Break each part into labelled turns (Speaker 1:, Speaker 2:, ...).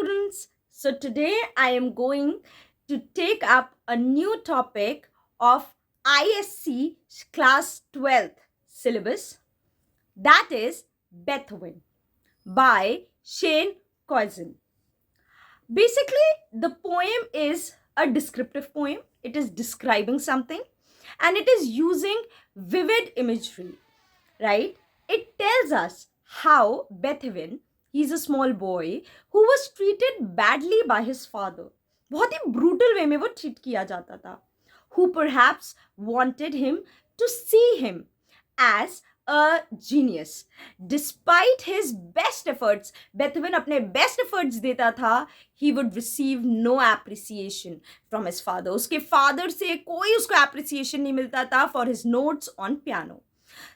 Speaker 1: students. So today I am going to take up a new topic of ISC class 12th syllabus, that is Beethoven by Shane Coyson. Basically, the poem is a descriptive poem. It is describing something and it is using vivid imagery, right? It tells us how Beethoven, he's a small boy who was treated badly by his father. बहुत ही brutal way में वो treat किया जाता था. Who perhaps wanted him to see him as a genius. Despite his best efforts, Beethoven अपने best efforts देता था, he would receive no appreciation from his father. उसके father से कोई उसको appreciation नहीं मिलता था for his notes on piano.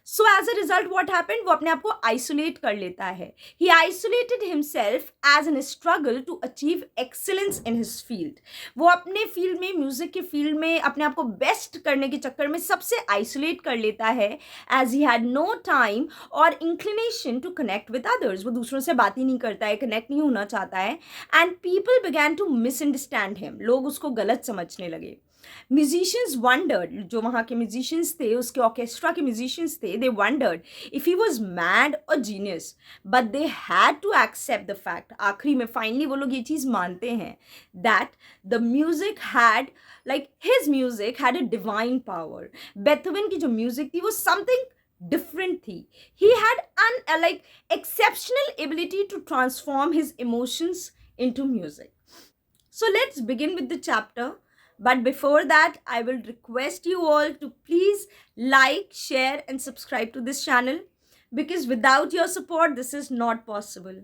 Speaker 1: So as a result, what happened? वो अपने आप को isolate कर लेता है. He isolated himself as in a struggle to achieve excellence in his field. वो अपने field में, music के field में अपने आप को best करने के चक्कर में सबसे isolate कर लेता है, as he had no time or inclination to connect with others. वो दूसरों से बात ही नहीं करता है, connect नहीं होना चाहता है, and people began to misunderstand him. लोग उसको गलत समझने लगे. Musicians wondered, जो वहाँ के musicians थे, उसके orchestra के musicians थे, they wondered if he was mad or genius, but they had to accept the fact, आखिरी में finally वो लोग ये चीज़ मानते हैं, that the music had, like his music had a divine power. Beethoven की जो music थी वो something different थी. He had like exceptional ability to transform his emotions into music. So let's begin with the chapter. But before that, I will request you all to please like, share and subscribe to this channel, because without your support, this is not possible.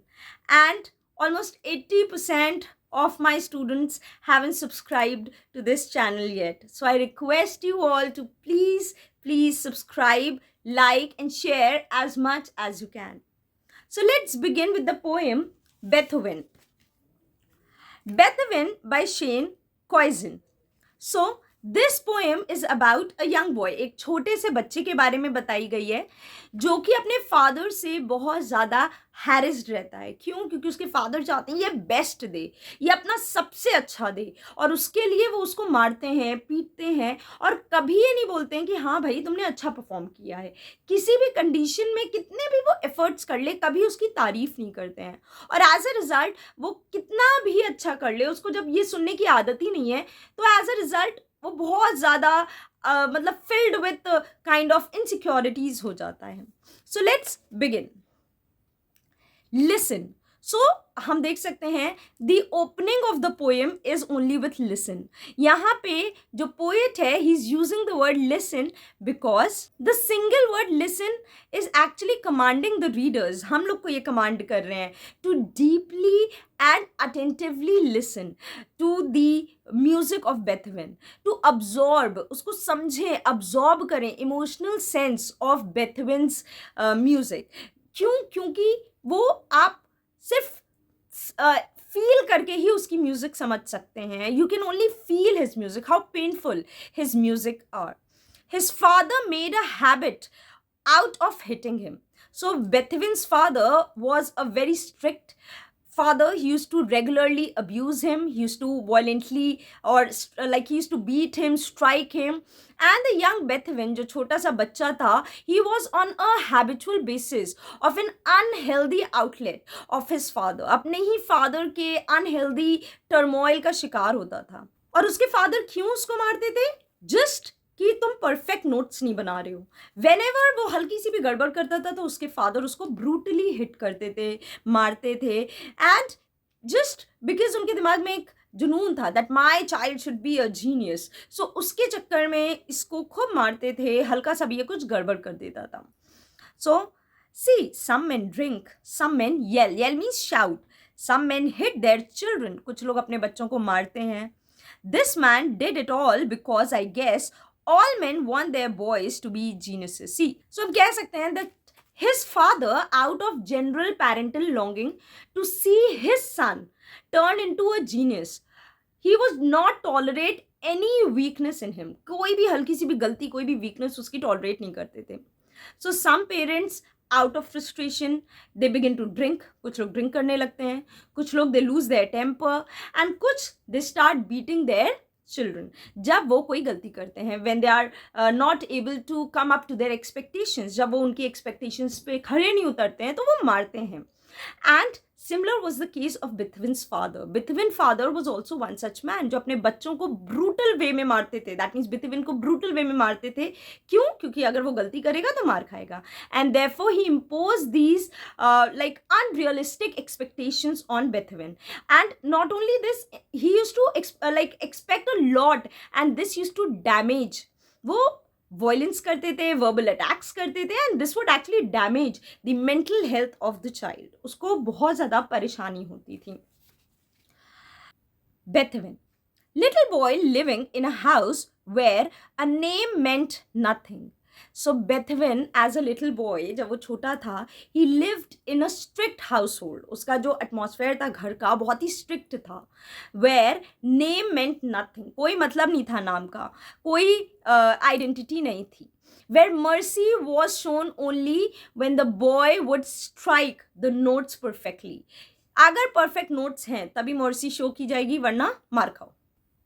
Speaker 1: And almost 80% of my students haven't subscribed to this channel yet. So I request you all to please subscribe, like and share as much as you can. So let's begin with the poem Beethoven. Beethoven by Shane Coyson. So this poem is about a young boy. एक छोटे से बच्चे के बारे में बताई गई है जो कि अपने फादर से बहुत ज़्यादा हैरिस्ड रहता है. क्यों? क्योंकि उसके फादर चाहते हैं ये बेस्ट दे, ये अपना सबसे अच्छा दे, और उसके लिए वो उसको मारते हैं, पीटते हैं, और कभी ये नहीं बोलते हैं कि हाँ भाई तुमने अच्छा परफॉर्म किया है. किसी भी कंडीशन में कितने भी वो एफर्ट्स कर ले, कभी उसकी तारीफ नहीं करते हैं. और एज अ रिजल्ट वो कितना भी अच्छा कर ले, उसको जब ये सुनने की आदत ही नहीं है, तो एज अ रिजल्ट वो बहुत ज़्यादा मतलब filled with kind of insecurities हो जाता है. So let's begin. Listen. So हम देख सकते हैं the opening of the poem is only with listen. यहाँ पे जो पोएट है he is using the word listen because the single word listen is actually commanding the readers. हम लोग को ये कमांड कर रहे हैं to deeply and attentively listen to the music of Beethoven, to absorb, उसको समझें, absorb करें emotional sense of Beethoven's music. क्यों? क्योंकि वो आप सिर्फ फील करके ही उसकी म्यूजिक समझ सकते हैं. You can only feel his music, how painful his music are. His father made a habit out of hitting him. So Beethoven's father was a very strict father. He used to regularly abuse him. He used to violently or like he used to beat him, strike him. And the young Beethoven, जो छोटा सा बच्चा था, he was on a habitual basis of an unhealthy outlet of his father. अपने ही father के unhealthy turmoil का शिकार होता था. और उसके father क्यों उसको मारते थे? Just कि तुम परफेक्ट नोट्स नहीं बना रहे हो. वेनेवर वो हल्की सी भी गड़बड़ करता था तो उसके फादर उसको ब्रूटली हिट करते थे, मारते थे. एंड जस्ट बिकॉज उनके दिमाग में एक जुनून था that my child should be a genius. So उसके चक्कर में इसको खूब मारते थे, हल्का सा भी ये कुछ गड़बड़ कर देता था. So see some men drink, some men yell. Yell means shout. Some men hit their children. कुछ लोग अपने बच्चों को मारते हैं. This man did it all because I guess all men want their boys to be geniuses. See, so हम कह सकते हैं that his father, out of general parental longing to see his son turn into a genius, he was not tolerate any weakness in him. कोई भी हल्की सी भी गलती, कोई भी weakness उसकी tolerate नहीं करते थे. So some parents out of frustration they begin to drink. कुछ लोग drink करने लगते हैं, कुछ लोग they lose their temper, and कुछ they start beating their children जब वो कोई गलती करते हैं, when they are not able to come up to their expectations, जब वो उनकी expectations पे खड़े नहीं उतरते हैं तो वो मारते हैं. And similar was the case of Bethwen's father. Bethwen's father was also one such man जो अपने बच्चों को brutal way में मारते थे. That means Bethwen को brutal way में मारते थे. क्यों? क्योंकि अगर वो गलती करेगा तो मार खाएगा. And therefore he imposed these like unrealistic expectations on Bethwen. And not only this, he used to expect a lot, and this used to damage. वो violence करते थे, verbal attacks करते थे, and this would actually damage the mental health of the child. उसको बहुत ज़्यादा परेशानी होती थी. Bethwen, little boy living in a house where a name meant nothing. So Bethwen as a little boy, जब वो छोटा था, he lived in a strict household. उसका जो atmosphere था घर का बहुत ही strict था, where name meant nothing. कोई मतलब नहीं था नाम का, कोई identity नहीं थी. Where mercy was shown only when the boy would strike the notes perfectly. अगर perfect notes हैं तभी mercy show की जाएगी, वरना मार खाओ.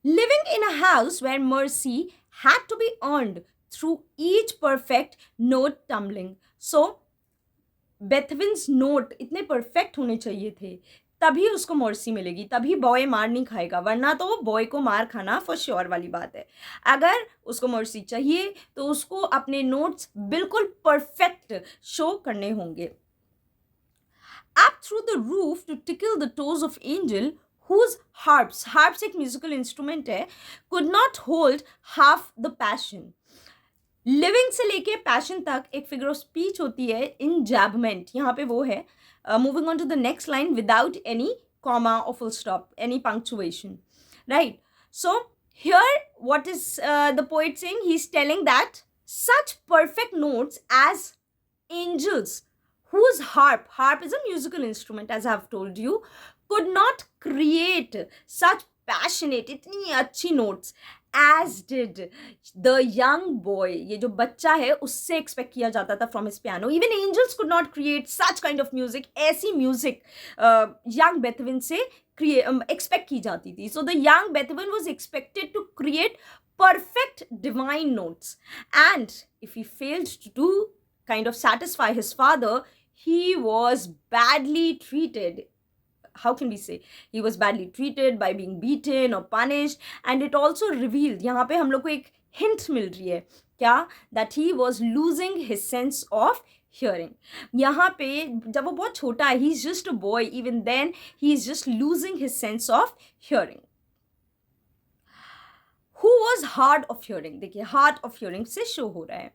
Speaker 1: Living in a house where mercy had to be earned through each perfect note tumbling. So Bethwen's note इतने perfect होने चाहिए थे तभी उसको मर्सी मिलेगी, तभी बॉय मार नहीं खाएगा, वरना तो बॉय को मार खाना फॉर श्योर वाली बात है. अगर उसको मर्सी चाहिए तो उसको अपने नोट्स बिल्कुल परफेक्ट शो करने होंगे. Up through the roof to tickle the toes of angel whose harps एक म्यूजिकल इंस्ट्रूमेंट है, could not hold half the passion. Living से लेके पैशन तक एक फिगर ऑफ स्पीच होती है इन जैबमेंट. यहाँ पे वो है. Moving on to the next line without any comma और full stop, any punctuation, right. So here what is the poet saying? He is telling that such perfect notes as angels whose harp is a musical instrument, as I have told you, could not create such passionate, इतनी अच्छी notes as did the young boy. ये जो बच्चा है उससे expect किया जाता था from his piano. Even angels could not create such kind of music. ऐसी music young Bethwen से expect की जाती थी. So the young Bethwen was expected to create perfect divine notes, and if he failed to do kind of satisfy his father, he was badly treated. How can we say? He was badly treated by being beaten or punished, and it also revealed, यहाँ पे हम लोग को एक hint मिल रही है क्या? That he was losing his sense of hearing. यहाँ पे जब वो बहुत छोटा है, he's just a boy, even then he's just losing his sense of hearing. Who was hard of hearing? देखिए hard of hearing से show हो रहा है.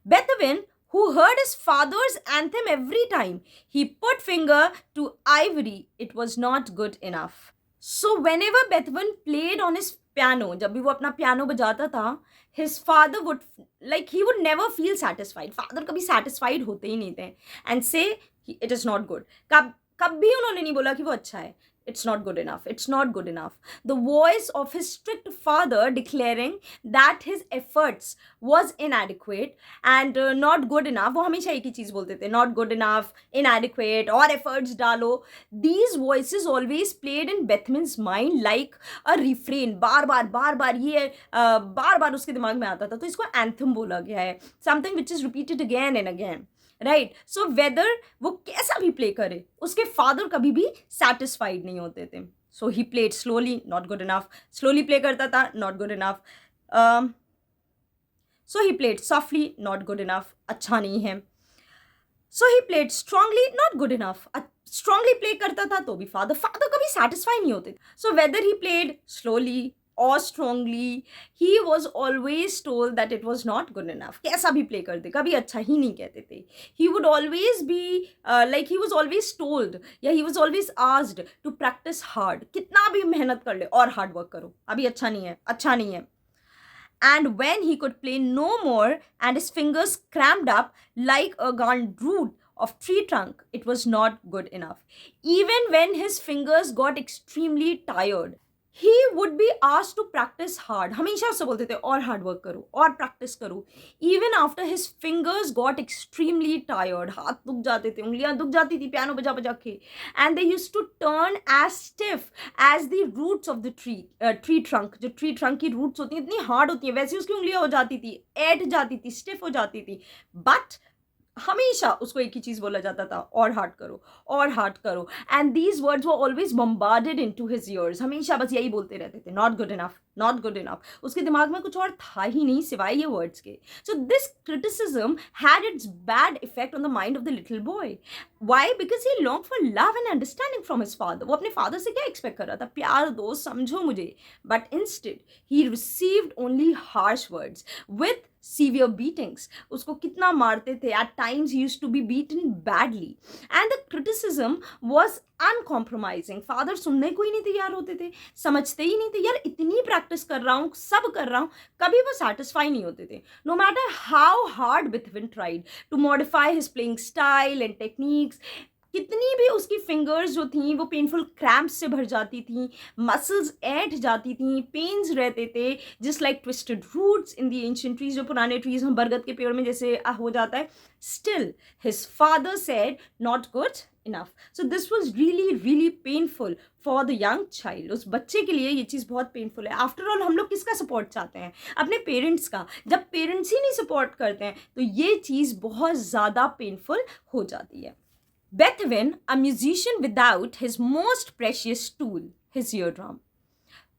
Speaker 1: Bethwen, who heard his father's anthem every time he put finger to ivory, it was not good enough. So whenever Bethwen played on his piano, जब भी वो अपना piano बजाता था, his father would, like, he would never feel satisfied. Father कभी satisfied होते ही नहीं थे, and say it is not good. कभी उन्होंने नहीं बोला कि वो अच्छा है. It's not good enough. It's not good enough. The voice of his strict father declaring that his efforts was inadequate and not good enough. वो हमेशा एक ही चीज़ बोलते थे, not good enough, inadequate, और efforts डालो. These voices always played in Bethwen's mind like a refrain. बार बार ये बार उसके दिमाग में आता था, तो इसको anthem बोला गया है. Something which is repeated again and again. Right. So whether वो कैसा भी प्ले करे, उसके फादर कभी भी सेटिस्फाइड नहीं होते थे. So he played slowly, not good enough. Slowly play करता था, not good enough. So he played softly, not good enough, अच्छा नहीं है. So he played strongly, not good enough. Strongly play करता था तो भी फादर कभी सेटिस्फाई नहीं होते. So whether he played slowly or strongly, he was always told that it was not good enough. कैसा भी play करते, कभी अच्छा ही नहीं कहते थे. He would always be he was always told, he was always asked to practice hard. कितना भी मेहनत कर ले और hard work करो, अभी अच्छा नहीं है. And when he could play no more and his fingers cramped up like a gaunt root of tree trunk, it was not good enough. Even when his fingers got extremely tired, he would be asked to practice hard. हमेशा उससे बोलते थे और hard work करो और practice करो. Even after his fingers got extremely tired, हाथ दुख जाते थे, उंगलियां दुख जाती थी पियानो बजा बजा के, and they used to turn as stiff as the roots of the tree trunk. जो tree trunk की roots होती हैं इतनी hard होती हैं, वैसी उसकी उंगलियां हो जाती थी, ऐठ जाती थी, stiff हो जाती थी. But हमेशा उसको एक ही चीज बोला जाता था, और हार्ड करो और हार्ड करो. And these words were always bombarded into his years. हमेशा बस यही बोलते रहते थे, not good enough, not good enough. उसके दिमाग में कुछ और था ही नहीं सिवाय ये वर्ड्स के. So this criticism had its bad effect on the mind of the little boy. Why? Because he long for love and understanding from his father. वो अपने फादर से क्या एक्सपेक्ट कर रहा था? प्यार दो, समझो मुझे. But instead he received only harsh words with severe beatings. उसको कितना मारते थे. At times he used to be beaten badly. And the criticism was uncompromising. Father सुनने को ही नहीं तैयार होते थे, समझते ही नहीं थे. यार इतनी प्रैक्टिस कर रहा हूँ, सब कर रहा हूँ, कभी वो satisfy नहीं होते थे. No matter how hard Beethoven tried to modify his playing style and techniques, कितनी भी उसकी फिंगर्स जो थी वो पेनफुल क्रैम्प्स से भर जाती थी, मसल्स ऐठ जाती थी, पेन्स रहते थे, just like twisted roots in the ancient trees. जो पुराने ट्रीज हम बरगद के पेड़ में जैसे हो जाता है. Still his father said not good enough. So this was really really painful for the young child. उस बच्चे के लिए ये चीज़ बहुत पेनफुल है. आफ्टर ऑल हम लोग किसका सपोर्ट चाहते हैं? अपने पेरेंट्स का. जब पेरेंट्स ही नहीं सपोर्ट करते हैं तो ये चीज़ बहुत ज़्यादा पेनफुल हो जाती है. Beethoven, a musician without his most precious tool, his eardrum,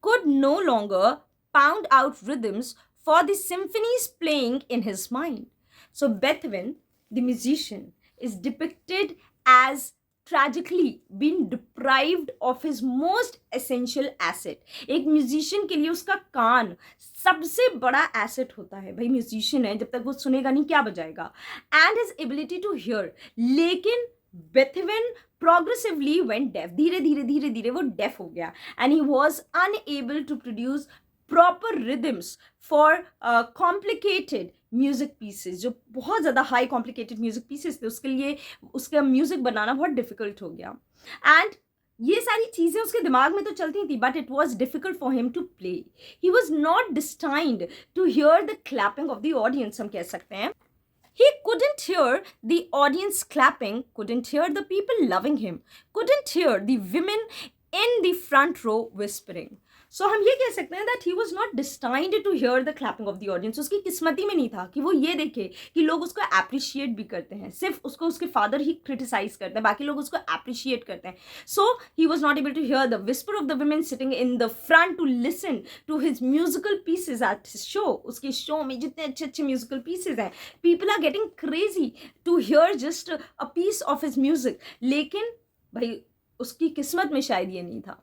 Speaker 1: could no longer pound out rhythms for the symphonies playing in his mind. So Beethoven, the musician, is depicted as tragically being deprived of his most essential asset. एक musician के लिए उसका कान सबसे बड़ा asset होता है. भाई musician है, जब तक वो सुनेगा नहीं क्या बजाएगा. And his ability to hear. लेकिन Beethoven progressively went deaf. धीरे धीरे धीरे धीरे वो deaf हो गया. And he was unable to produce proper rhythms for complicated music pieces. जो बहुत ज़्यादा high complicated music pieces थे, उसके लिए उसका म्यूजिक बनाना बहुत डिफिकल्ट हो गया. And ये सारी चीज़ें उसके दिमाग में तो चलती थी, but it was difficult for him to play. He was not destined to hear the clapping of the audience, हम कह सकते हैं. He couldn't hear the audience clapping, couldn't hear the people loving him, couldn't hear the women in the front row whispering. So हम ये कह सकते हैं that he was not destined to hear the clapping of the audience. उसकी किस्मती में नहीं था कि वो ये देखे कि लोग उसको appreciate भी करते हैं. सिर्फ उसको उसके father ही criticize करते हैं, बाकी लोग उसको appreciate करते हैं. So he was not able to hear the whisper of the women sitting in the front to listen to his musical pieces at his show. उसके show में जितने अच्छे अच्छे musical pieces हैं, people are getting crazy to hear just a piece of his music. लेकिन भाई उसकी किस्मत में शायद ये नहीं था.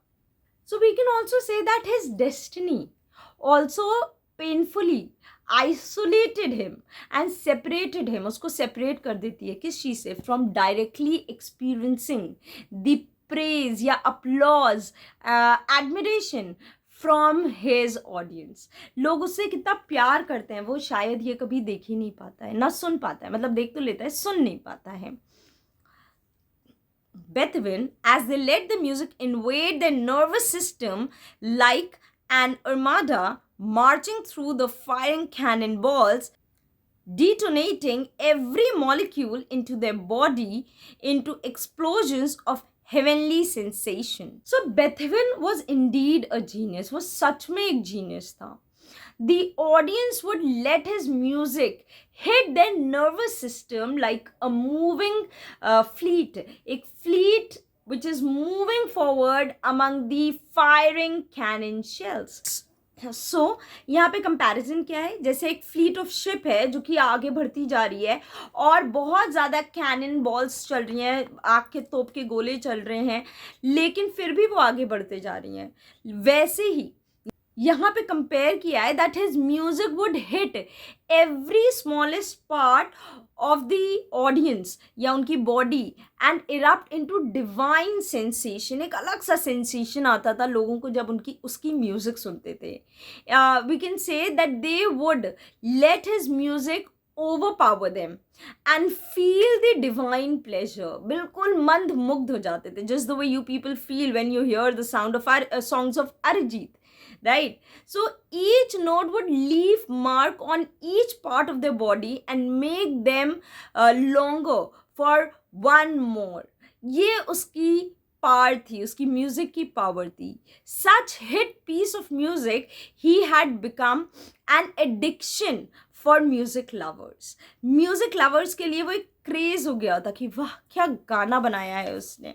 Speaker 1: So we can also say that his destiny also painfully isolated him and separated him. उसको separate कर देती है किस चीज़ से? From directly experiencing the praise या applause, admiration from his audience. लोग उससे कितना प्यार करते हैं वो शायद ये कभी देख ही नहीं पाता है, ना सुन पाता है. मतलब देख तो लेता है, सुन नहीं पाता है. Beethoven, as they let the music invade their nervous system like an armada marching through the firing cannonballs, detonating every molecule into their body into explosions of heavenly sensation. So Beethoven was indeed a genius, was सच में एक genius था. The audience would let his music hit their nervous system like a moving fleet, a fleet which is moving forward among the firing cannon shells. So यहाँ पे comparison क्या है? जैसे एक fleet of ship है जो कि आगे बढ़ती जा रही है और बहुत ज़्यादा कैनन बॉल्स चल रही हैं, आग के तोप के गोले चल रहे हैं, लेकिन फिर भी वो आगे बढ़ते जा रही हैं. वैसे ही यहाँ पे कंपेयर किया है that his music would hit every smallest part of the audience या उनकी body and erupt into divine sensation. एक अलग सा सेंसेशन आता था लोगों को जब उसकी म्यूजिक सुनते थे. We can say that they would let his music overpower them and feel the divine pleasure. बिल्कुल मंद मुग्ध हो जाते थे, just the way you people feel when you hear the sound of songs of Arijit, right? So each note would leave mark on each part of their body and make them longer for one more. ये उसकी power थी, उसकी music की power थी. Such hit piece of music, he had become an addiction for music lovers. Music lovers के लिए वो एक क्रेज हो गया था कि वाह क्या गाना बनाया है उसने.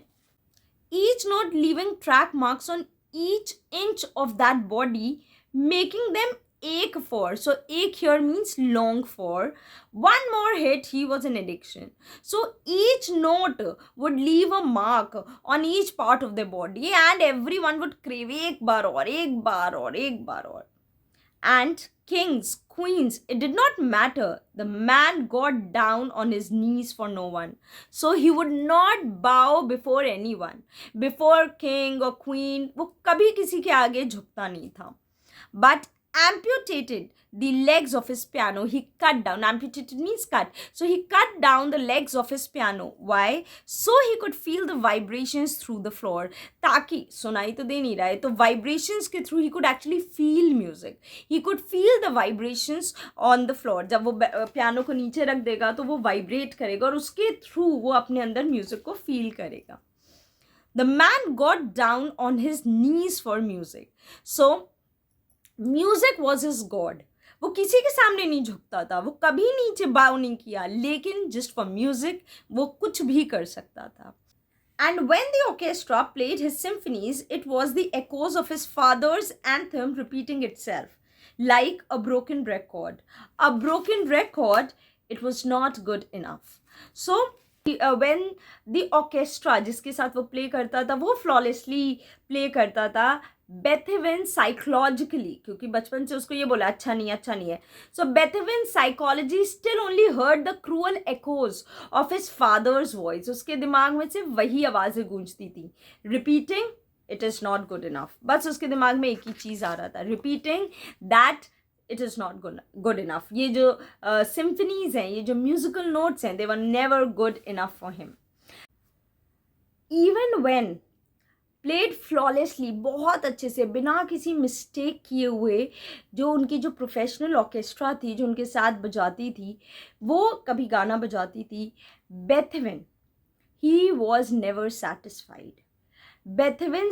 Speaker 1: Each note leaving track marks on each inch of that body, making them ache for. So ache here means long for. One more hit, he was an addiction. So each note would leave a mark on each part of their body and everyone would crave ek baar aur ek baar aur ek baar aur. And kings, queens, it did not matter. The man got down on his knees for no one. So he would not bow before anyone. Before king or queen, वो कभी किसी के आगे झुकता नहीं था. But amputated the legs of his piano. He cut down. Amputated means cut. So he cut down the legs of his piano. Why? So he could feel the vibrations through the floor. ताकि सुनाई तो दे नहीं रहा है, तो vibrations के through he could actually feel music. He could feel the vibrations on the floor. जब वो piano को नीचे रख देगा तो वो vibrate करेगा और उसके through वो अपने अंदर music को feel करेगा. The man got down on his knees for music. So music was his God. वो किसी के सामने नहीं झुकता था, वो कभी नीचे बाव नहीं किया, लेकिन जस्ट फॉर म्यूजिक वो कुछ भी कर सकता था. And when the orchestra played his symphonies, it was the echoes of his father's anthem repeating itself, like a broken record. A broken record, it was not good enough. So, when the orchestra जिसके साथ वो play करता था वो flawlessly play करता था, बेथेवन psychologically, क्योंकि बचपन से उसको ये बोला अच्छा नहीं है, so Beethoven psychology still only heard the cruel echoes of his father's voice. उसके दिमाग में से वही आवाज़ें गूंजती थी, repeating it is not good enough. बस उसके दिमाग में एक ही चीज़ आ रहा था, repeating that it is not good enough. ये जो सिम्फनीज हैं, ये जो म्यूजिकल नोट्स हैं, they were never good enough for him. Even when played flawlessly, बहुत अच्छे से बिना किसी मिस्टेक किए हुए, जो उनकी जो प्रोफेशनल ऑर्केस्ट्रा थी जो उनके साथ बजाती थी, वो कभी गाना बजाती थी, Beethoven he was never satisfied. Beethoven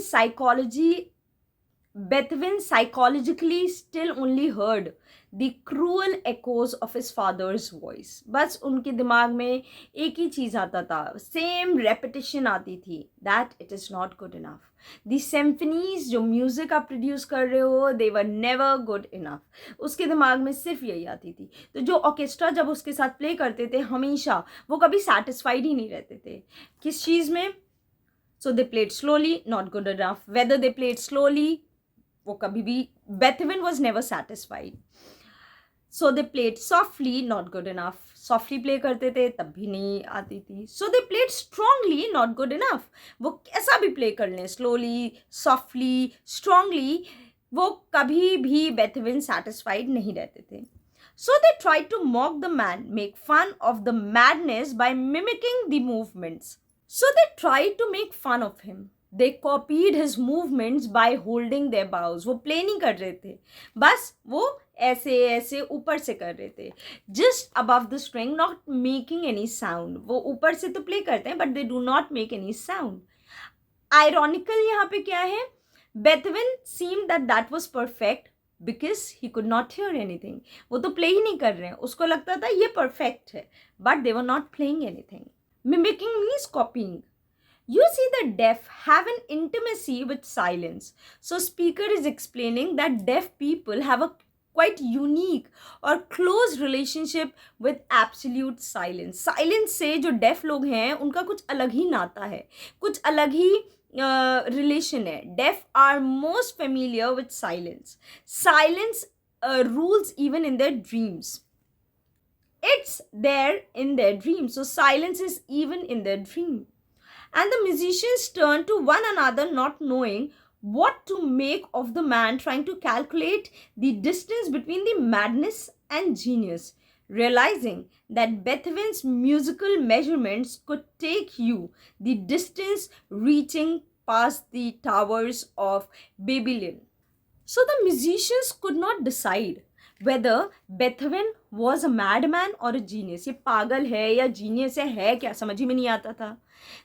Speaker 1: psychologically still only heard the cruel echoes of his father's voice. बस उनके दिमाग में एक ही चीज़ आता था, सेम रेपिटेशन आती थी, that it is not good enough. The symphonies जो म्यूज़िक आप प्रोड्यूस कर रहे हो, they were never good enough. उसके दिमाग में सिर्फ यही आती थी. तो जो ऑर्केस्ट्रा जब उसके साथ प्ले करते थे, हमेशा वो कभी सेटिस्फाइड ही नहीं रहते थे. किस चीज़ में? So they played slowly, not good enough. Whether they played slowly, वो कभी भी, Beethoven was never satisfied. So they played softly, not good enough. Softly play करते थे, तब भी नहीं आती थी. So they played strongly, not good enough. वो कैसा भी play कर लें, slowly, softly, strongly, वो कभी भी Beethoven satisfied नहीं रहते थे. So they tried to mock the man, make fun of the madness by mimicking the movements. So they tried to make fun of him. They copied his movements by holding their bows. वो play नहीं कर रहे थे, बस वो ऐसे ऐसे ऊपर से कर रहे थे, just above the string, not making any sound. वो ऊपर से तो play करते हैं, but they do not make any sound. Ironical यहाँ पे क्या है? Beethoven seemed that was perfect because he could not hear anything. वो तो play ही नहीं कर रहे हैं, उसको लगता था ये perfect है, but they were not playing anything. Mimicking means copying. You see, the deaf have an intimacy with silence. So speaker is explaining that deaf people have a quite unique or close relationship with absolute silence. Silence से जो deaf लोग हैं उनका कुछ अलग ही नाता है, कुछ अलग ही relation है. Deaf are most familiar with silence. Silence rules even in their dreams. It's there in their dream. So silence is even in their dream. And the musicians turned to one another, not knowing what to make of the man trying to calculate the distance between the madness and genius. realizing that Beethoven's musical measurements could take you the distance reaching past the towers of Babylon. So the musicians could not decide whether Beethoven was a madman or a genius. ये पागल है या genius है क्या समझ ही में नहीं आता था.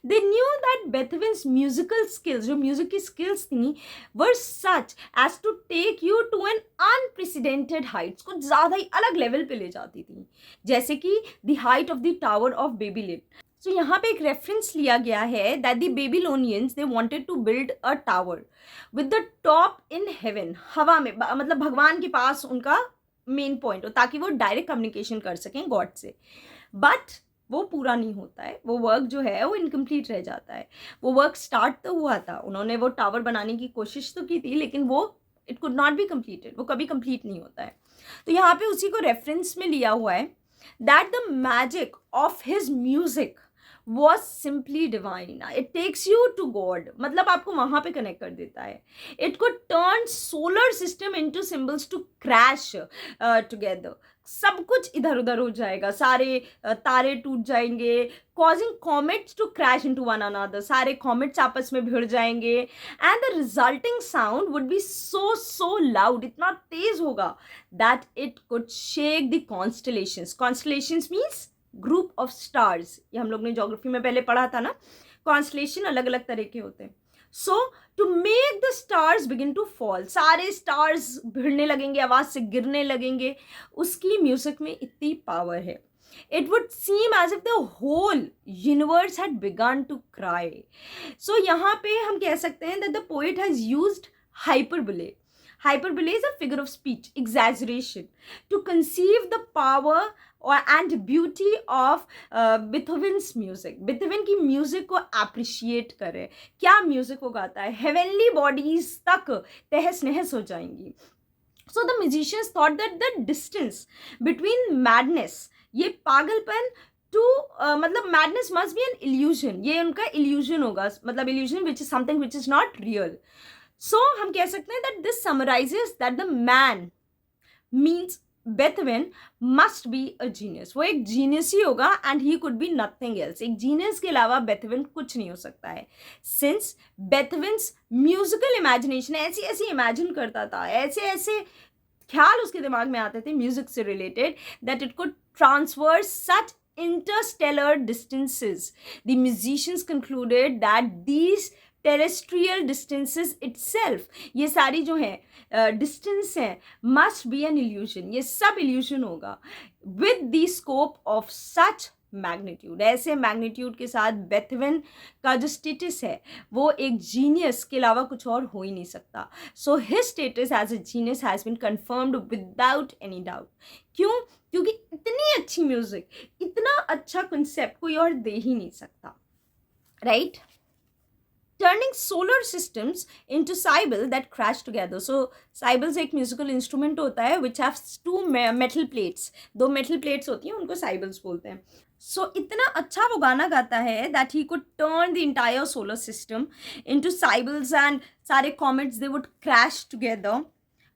Speaker 1: They knew that Beethoven's musical skills, जो music की skills थी, were such as to take you to an unprecedented heights. कुछ ज़्यादा ही अलग level पे ले जाती थी, जैसे कि the height of the Tower of Babylon. So यहाँ पे एक रेफरेंस लिया गया है that the Babylonians they wanted to build a tower with the top in heaven, हवा में, मतलब भगवान के पास उनका मेन पॉइंट हो ताकि वो डायरेक्ट कम्युनिकेशन कर सकें गॉड से. बट वो पूरा नहीं होता है, वो वर्क जो है वो इनकम्प्लीट रह जाता है. वो वर्क स्टार्ट तो हुआ था, उन्होंने वो टावर बनाने की कोशिश तो की थी, लेकिन वो it could not be completed, वो कभी कंप्लीट नहीं होता है. तो यहाँ पे उसी को रेफरेंस में लिया हुआ है that the magic of his music was simply divine. It takes you to God. मतलब आपको वहाँ पे कनेक्ट कर देता है. It could turn solar system into symbols to crash together. सब कुछ इधर उधर हो जाएगा, सारे तारे टूट जाएंगे, causing comets to crash into one another. सारे comets आपस में भिड़ जाएंगे, and the resulting sound would be so loud, इतना तेज होगा that it could shake the constellations. Constellations means group of stars. ये हम लोग ने ज्योग्राफी में पहले पढ़ा था ना, कॉन्स्टलेशन अलग अलग तरह के होते हैं. So to make the stars begin to fall, सारे स्टार्स भिड़ने लगेंगे, आवाज से गिरने लगेंगे. उसकी म्यूजिक में इतनी पावर है. It would seem as if the whole universe had begun to cry. So यहाँ पे हम कह सकते हैं that the poet has used hyperbole. Hyperbole is a figure of speech, exaggeration, to conceive the power and beauty of Beethoven's music. Beethoven की music को appreciate करे. क्या म्यूजिक वो गाता है, हेवनली बॉडीज तक तहस नहस हो जाएंगी. So the musicians thought that the distance between madness, ये पागलपन, to मतलब madness must be an illusion. ये उनका illusion होगा, मतलब illusion which is something which is not real. So हम कह सकते हैं that this summarizes that the man means Beethoven must be a genius. वो एक genius ही होगा and he could be nothing else. एक genius के अलावा Beethoven कुछ नहीं हो सकता है. Since Beethoven's musical imagination ऐसी ऐसी imagine करता था, ऐसे ऐसे ख्याल उसके दिमाग में आते थे म्यूजिक से related that it could transverse such interstellar distances. The musicians concluded that these terrestrial distances itself, ये सारी जो है डिस्टेंस है, must be an illusion. ये सब illusion होगा with the scope of such magnitude. ऐसे मैग्नीट्यूड के साथ बेथवेन का जो स्टेटस है वो एक जीनियस के अलावा कुछ और हो ही नहीं सकता. So his status as a genius has been confirmed without any doubt. क्यों? क्योंकि इतनी अच्छी म्यूजिक, इतना अच्छा कंसेप्ट कोई और दे ही नहीं सकता, right? Turning solar systems into cymbal that crash together. So cymbals एक musical instrument होता है which has two metal plates. दो metal plates होती हैं, उनको cymbals बोलते हैं. So इतना अच्छा वो गाना गाता है that he could turn the entire solar system into cymbals and सारे comets they would crash together,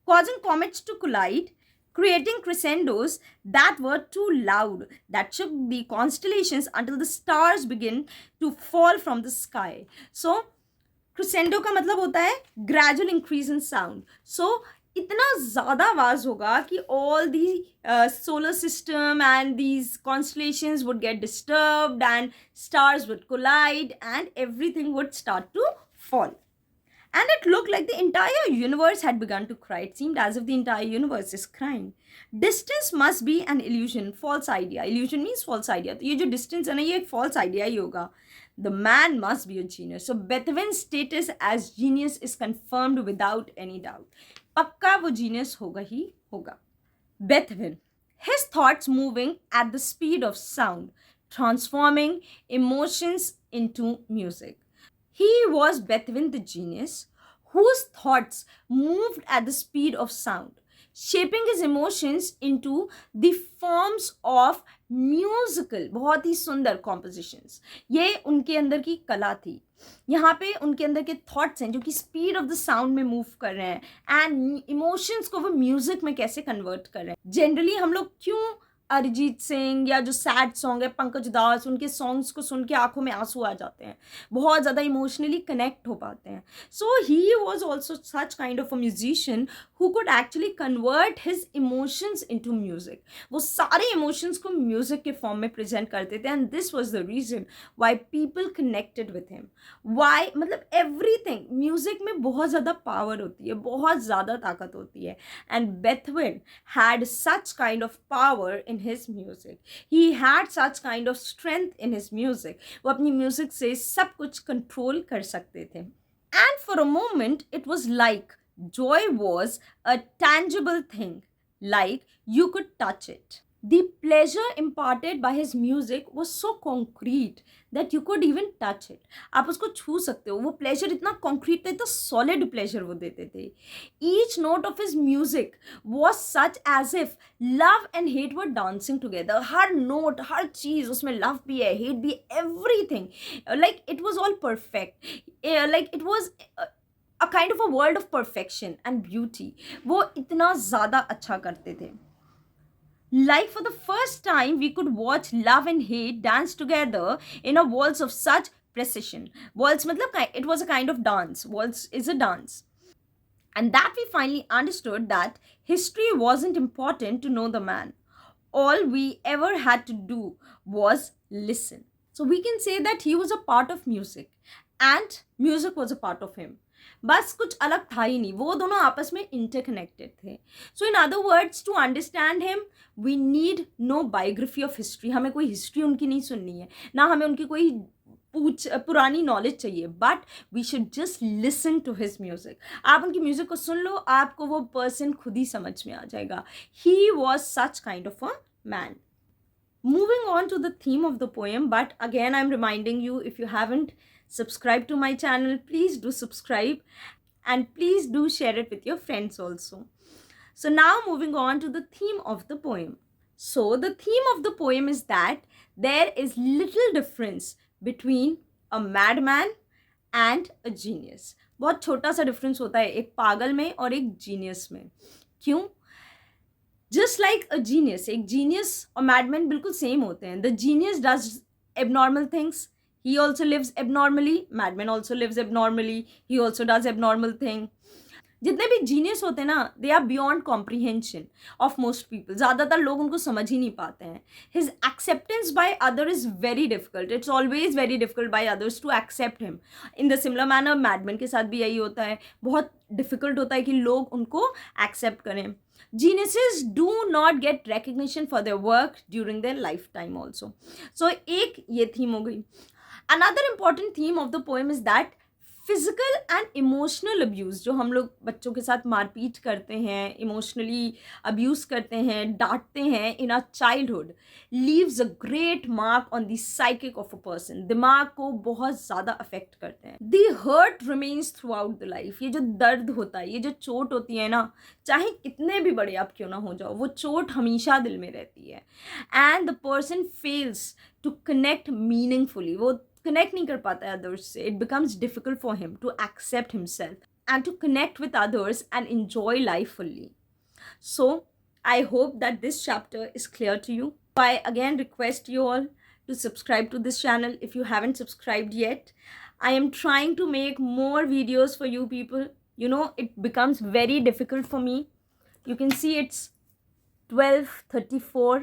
Speaker 1: causing comets to collide, creating crescendos that were too loud, that shook the constellations until the stars begin to fall from the sky. So crescendo का मतलब होता है gradual increase in sound. So इतना ज़्यादा आवाज़ होगा कि all the solar system and these constellations would get disturbed and stars would collide and everything would start to fall. And it looked like the entire universe had begun to cry. It seemed as if the entire universe is crying. Distance must be an illusion, false idea. Illusion means false idea. तो ये जो distance है ना, ये एक false idea ही होगा. The man must be a genius. So Beethoven's status as genius is confirmed without any doubt. पक्का वो genius होगा ही होगा. Beethoven, his thoughts moving at the speed of sound, transforming emotions into music. He was Beethoven the genius whose thoughts moved at the speed of sound, shaping his emotions into the forms of musical, बहुत ही सुंदर compositions. ये उनके अंदर की कला थी. यहाँ पे उनके अंदर के थॉट्स हैं जो कि स्पीड ऑफ द साउंड में मूव कर रहे हैं एंड इमोशंस को वो म्यूजिक में कैसे कन्वर्ट कर रहे हैं. जनरली हम लोग क्यों अरिजीत सिंह या जो सैड सॉन्ग है पंकज दास, उनके सॉन्ग्स को सुन के आंखों में आंसू आ जाते हैं, बहुत ज़्यादा इमोशनली कनेक्ट हो पाते हैं. So he was also such kind of a musician who could actually convert his emotions into music. वो सारे इमोशंस को म्यूजिक के फॉर्म में प्रेजेंट करते थे, and this was the reason why people connected with him. Why मतलब everything, music में बहुत ज़्यादा पावर होती है, बहुत ज़्यादा ताकत होती है, and बेथवेन had such kind of power in his music. He had such kind of strength in his music. वो अपनी म्यूजिक से सब कुछ कंट्रोल कर सकते थे. And for a moment it was like joy was a tangible thing, like you could touch it. The pleasure imparted by his music was so concrete that you could even touch it. आप उसको छू सकते हो. वो pleasure इतना concrete था, इतना solid pleasure वो देते थे. Each note of his music was such as if love and hate were dancing together. हर नोट, हर चीज़ उसमें लव भी है, हेट भी, everything. Like it was all perfect. Like it was a kind of a world of perfection and beauty. वो इतना ज़्यादा अच्छा करते थे. Like for the first time, we could watch love and hate dance together in a waltz of such precision. Waltz matlab it was a kind of dance. Waltz is a dance. And that we finally understood that history wasn't important to know the man. All we ever had to do was listen. So we can say that he was a part of music and music was a part of him. बस कुछ अलग था ही नहीं, वो दोनों आपस में interconnected थे. So in other words, to understand him we need no biography of history. हमें कोई हिस्ट्री उनकी नहीं सुननी है, ना हमें उनकी कोई पुरानी नॉलेज चाहिए, but we should just listen to his music. आप उनकी म्यूजिक को सुन लो, आपको वो पर्सन खुद ही समझ में आ जाएगा. He was such kind of a man. Moving on to the theme of the poem, but again I'm reminding you, if you haven't subscribed to my channel, please do subscribe and please do share it with your friends also. So now moving on to the theme of the poem. So the theme of the poem is that there is little difference between a madman and a genius. बहुत छोटा सा difference होता है एक पागल में और एक जीनियस में. क्यों? जस्ट लाइक अ जीनियस, एक जीनियस और मैडमैन बिल्कुल सेम होते हैं. The genius does abnormal things, he also lives abnormally. Madman also lives abnormally, he also does abnormal thing. जितने भी जीनियस होते हैं ना, they are beyond comprehension of most people. ज़्यादातर लोग उनको समझ ही नहीं पाते हैं. His acceptance by other is very difficult. It's always very difficult by others to accept him. In the similar manner madman के साथ भी यही होता है. बहुत डिफिकल्ट होता है कि लोग उनको एक्सेप्ट करें. Geniuses do not get recognition for their work during their lifetime also. So एक ये theme हो गई. Another important theme of the poem is that physical and emotional abuse, जो हम लोग बच्चों के साथ मारपीट करते हैं, इमोशनली अब्यूज़ करते हैं, डांटते हैं in our childhood, leaves a great mark on the psychic of a person. दिमाग को बहुत ज़्यादा अफेक्ट करते हैं. The hurt remains throughout the life. ये जो दर्द होता है, ये जो चोट होती है ना, चाहे कितने भी बड़े आप क्यों ना हो जाओ, वो चोट हमेशा दिल में रहती है. And the person fails to connect meaningfully. वो कनेक्ट नहीं कर पाता है अदर्स से. It becomes difficult for him to accept himself and to connect with others and enjoy life fully. So I hope that this chapter is clear to you. I again request you all to subscribe to this channel if you haven't subscribed yet. I am trying to make more videos for you people. You know, it becomes very difficult for me. You can see it's 12:34.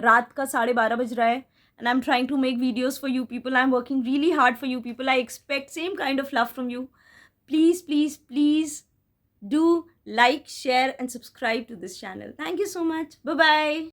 Speaker 1: रात का 12:30 बज रहा है. And I'm trying to make videos for you people. I'm working really hard for you people. I expect same kind of love from you. Please, please, please do like, share and subscribe to this channel. Thank you so much. Bye-bye.